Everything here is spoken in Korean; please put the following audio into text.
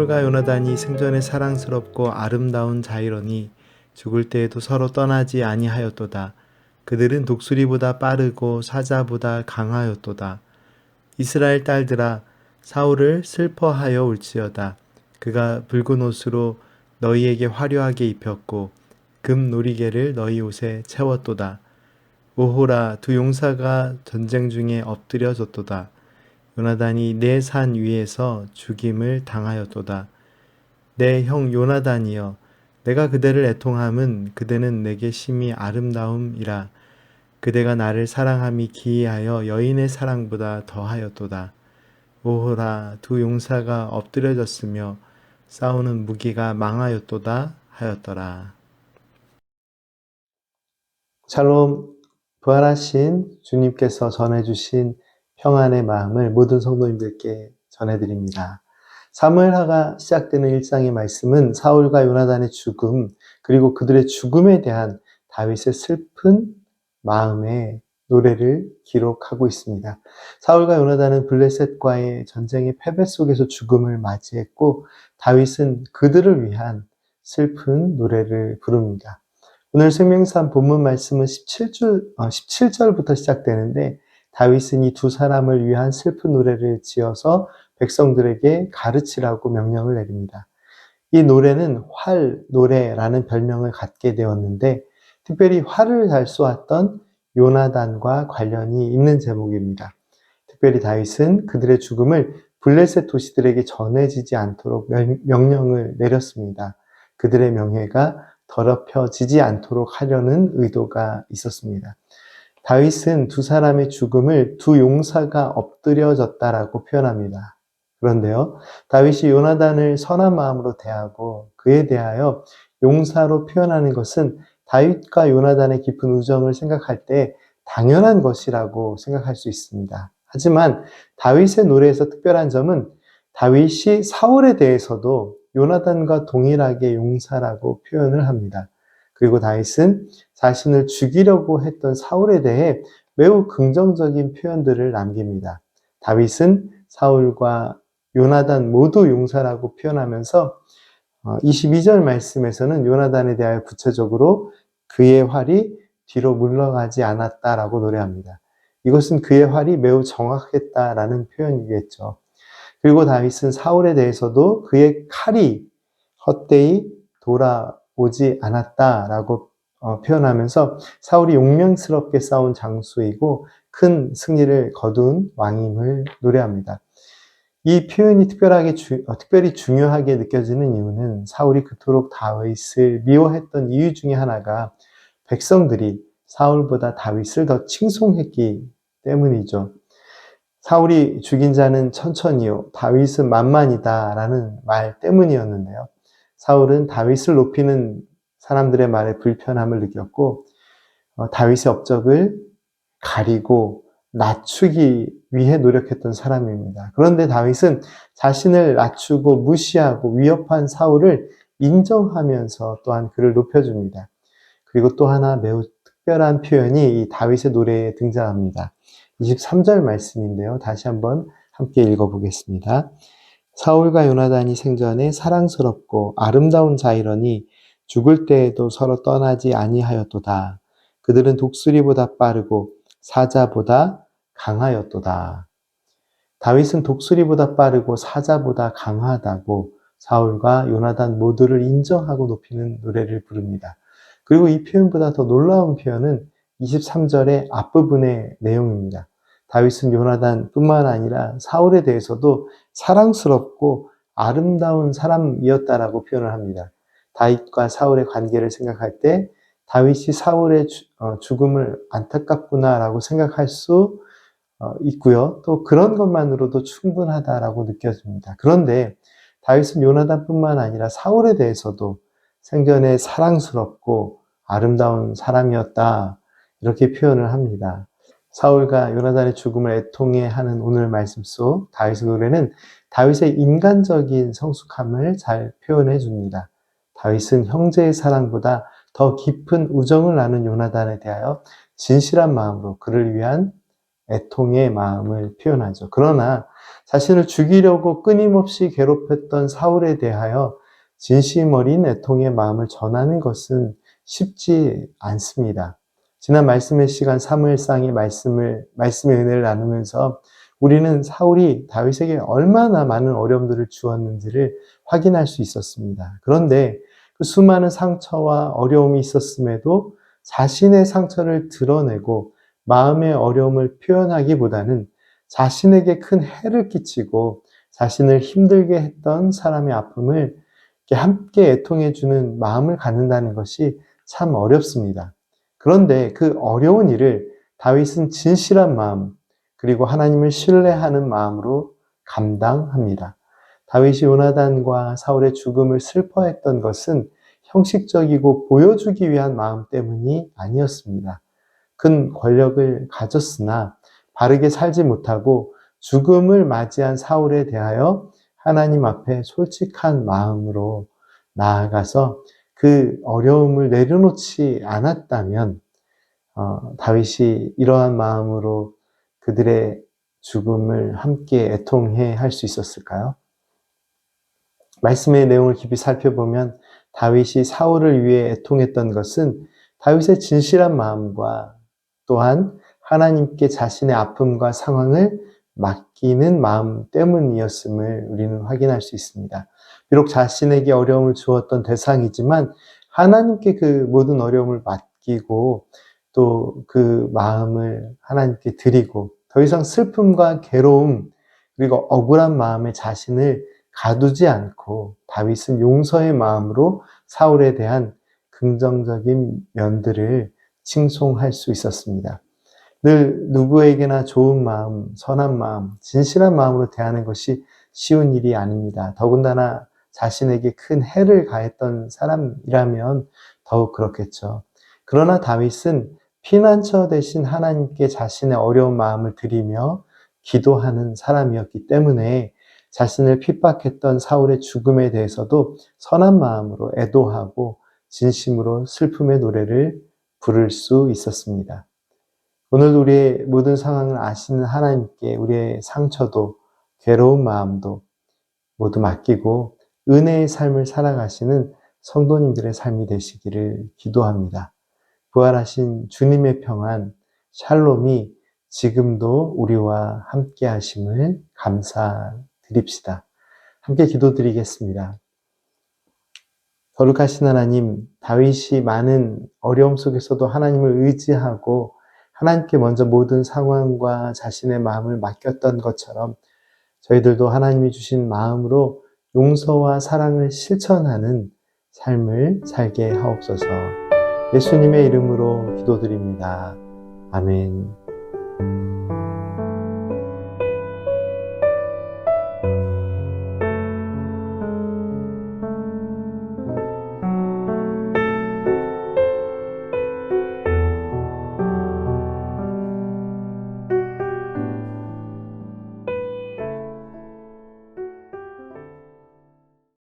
사울과 요나단이 생전에 사랑스럽고 아름다운 자이러니 죽을 때에도 서로 떠나지 아니하였도다. 그들은 독수리보다 빠르고 사자보다 강하였도다. 이스라엘 딸들아, 사울을 슬퍼하여 울지어다. 그가 붉은 옷으로 너희에게 화려하게 입혔고 금 놀이개를 너희 옷에 채웠도다. 오호라, 두 용사가 전쟁 중에 엎드려졌도다. 요나단이 내 산 위에서 죽임을 당하였도다. 내 형 요나단이여, 내가 그대를 애통함은 그대는 내게 심히 아름다움이라. 그대가 나를 사랑함이 기이하여 여인의 사랑보다 더하였도다. 오호라, 두 용사가 엎드려졌으며 싸우는 무기가 망하였도다 하였더라. 샬롬. 부활하신 주님께서 전해주신 평안의 마음을 모든 성도님들께 전해드립니다. 사무엘하가 시작되는 일장의 말씀은 사울과 요나단의 죽음, 그리고 그들의 죽음에 대한 다윗의 슬픈 마음의 노래를 기록하고 있습니다. 사울과 요나단은 블레셋과의 전쟁의 패배 속에서 죽음을 맞이했고, 다윗은 그들을 위한 슬픈 노래를 부릅니다. 오늘 생명산 본문 말씀은 17절부터 시작되는데, 다윗은 이 두 사람을 위한 슬픈 노래를 지어서 백성들에게 가르치라고 명령을 내립니다. 이 노래는 활 노래라는 별명을 갖게 되었는데, 특별히 활을 잘 쏘았던 요나단과 관련이 있는 제목입니다. 특별히 다윗은 그들의 죽음을 블레셋 도시들에게 전해지지 않도록 명령을 내렸습니다. 그들의 명예가 더럽혀지지 않도록 하려는 의도가 있었습니다. 다윗은 두 사람의 죽음을 두 용사가 엎드려졌다라고 표현합니다. 그런데요, 다윗이 요나단을 선한 마음으로 대하고 그에 대하여 용사로 표현하는 것은 다윗과 요나단의 깊은 우정을 생각할 때 당연한 것이라고 생각할 수 있습니다. 하지만 다윗의 노래에서 특별한 점은 다윗이 사울에 대해서도 요나단과 동일하게 용사라고 표현을 합니다. 그리고 다윗은 자신을 죽이려고 했던 사울에 대해 매우 긍정적인 표현들을 남깁니다. 다윗은 사울과 요나단 모두 용사라고 표현하면서 22절 말씀에서는 요나단에 대하여 구체적으로 그의 활이 뒤로 물러가지 않았다라고 노래합니다. 이것은 그의 활이 매우 정확했다라는 표현이겠죠. 그리고 다윗은 사울에 대해서도 그의 칼이 헛되이 돌아오지 않았다라고 표현하면서 사울이 용맹스럽게 싸운 장수이고 큰 승리를 거둔 왕임을 노래합니다. 이 표현이 특별히 중요하게 느껴지는 이유는 사울이 그토록 다윗을 미워했던 이유 중에 하나가 백성들이 사울보다 다윗을 더 칭송했기 때문이죠. 사울이 죽인 자는 천천히요, 다윗은 만만이다 라는 말 때문이었는데요. 사울은 다윗을 높이는 사람들의 말에 불편함을 느꼈고 다윗의 업적을 가리고 낮추기 위해 노력했던 사람입니다. 그런데 다윗은 자신을 낮추고 무시하고 위협한 사울을 인정하면서 또한 그를 높여줍니다. 그리고 또 하나 매우 특별한 표현이 이 다윗의 노래에 등장합니다. 23절 말씀인데요. 다시 한번 함께 읽어보겠습니다. 사울과 요나단이 생전에 사랑스럽고 아름다운 자이러니 죽을 때에도 서로 떠나지 아니하였도다. 그들은 독수리보다 빠르고 사자보다 강하였도다. 다윗은 독수리보다 빠르고 사자보다 강하다고 사울과 요나단 모두를 인정하고 높이는 노래를 부릅니다. 그리고 이 표현보다 더 놀라운 표현은 23절의 앞부분의 내용입니다. 다윗은 요나단뿐만 아니라 사울에 대해서도 사랑스럽고 아름다운 사람이었다라고 표현을 합니다. 다윗과 사울의 관계를 생각할 때 다윗이 사울의 죽음을 안타깝구나라고 생각할 수 있고요. 또 그런 것만으로도 충분하다라고 느껴집니다. 그런데 다윗은 요나단뿐만 아니라 사울에 대해서도 생전에 사랑스럽고 아름다운 사람이었다, 이렇게 표현을 합니다. 사울과 요나단의 죽음을 애통해하는 오늘 말씀 속 다윗의 노래는 다윗의 인간적인 성숙함을 잘 표현해 줍니다. 다윗은 형제의 사랑보다 더 깊은 우정을 나눈 요나단에 대하여 진실한 마음으로 그를 위한 애통의 마음을 표현하죠. 그러나 자신을 죽이려고 끊임없이 괴롭혔던 사울에 대하여 진심 어린 애통의 마음을 전하는 것은 쉽지 않습니다. 지난 말씀의 시간 사무엘상의 말씀의 은혜를 나누면서 우리는 사울이 다윗에게 얼마나 많은 어려움들을 주었는지를 확인할 수 있었습니다. 그런데 그 수많은 상처와 어려움이 있었음에도 자신의 상처를 드러내고 마음의 어려움을 표현하기보다는 자신에게 큰 해를 끼치고 자신을 힘들게 했던 사람의 아픔을 함께 애통해주는 마음을 갖는다는 것이 참 어렵습니다. 그런데 그 어려운 일을 다윗은 진실한 마음, 그리고 하나님을 신뢰하는 마음으로 감당합니다. 다윗이 요나단과 사울의 죽음을 슬퍼했던 것은 형식적이고 보여주기 위한 마음 때문이 아니었습니다. 큰 권력을 가졌으나 바르게 살지 못하고 죽음을 맞이한 사울에 대하여 하나님 앞에 솔직한 마음으로 나아가서 그 어려움을 내려놓지 않았다면 다윗이 이러한 마음으로 그들의 죽음을 함께 애통해 할 수 있었을까요? 말씀의 내용을 깊이 살펴보면 다윗이 사울을 위해 애통했던 것은 다윗의 진실한 마음과 또한 하나님께 자신의 아픔과 상황을 맡기는 마음 때문이었음을 우리는 확인할 수 있습니다. 비록 자신에게 어려움을 주었던 대상이지만 하나님께 그 모든 어려움을 맡기고 또 그 마음을 하나님께 드리고 더 이상 슬픔과 괴로움 그리고 억울한 마음에 자신을 가두지 않고 다윗은 용서의 마음으로 사울에 대한 긍정적인 면들을 칭송할 수 있었습니다. 늘 누구에게나 좋은 마음, 선한 마음, 진실한 마음으로 대하는 것이 쉬운 일이 아닙니다. 더군다나 자신에게 큰 해를 가했던 사람이라면 더욱 그렇겠죠. 그러나 다윗은 피난처 대신 하나님께 자신의 어려운 마음을 드리며 기도하는 사람이었기 때문에 자신을 핍박했던 사울의 죽음에 대해서도 선한 마음으로 애도하고 진심으로 슬픔의 노래를 부를 수 있었습니다. 오늘 우리의 모든 상황을 아시는 하나님께 우리의 상처도 괴로운 마음도 모두 맡기고 은혜의 삶을 살아가시는 성도님들의 삶이 되시기를 기도합니다. 부활하신 주님의 평안, 샬롬이 지금도 우리와 함께 하심을 감사드립시다. 함께 기도드리겠습니다. 거룩하신 하나님, 다윗이 많은 어려움 속에서도 하나님을 의지하고 하나님께 먼저 모든 상황과 자신의 마음을 맡겼던 것처럼 저희들도 하나님이 주신 마음으로 용서와 사랑을 실천하는 삶을 살게 하옵소서. 예수님의 이름으로 기도드립니다. 아멘.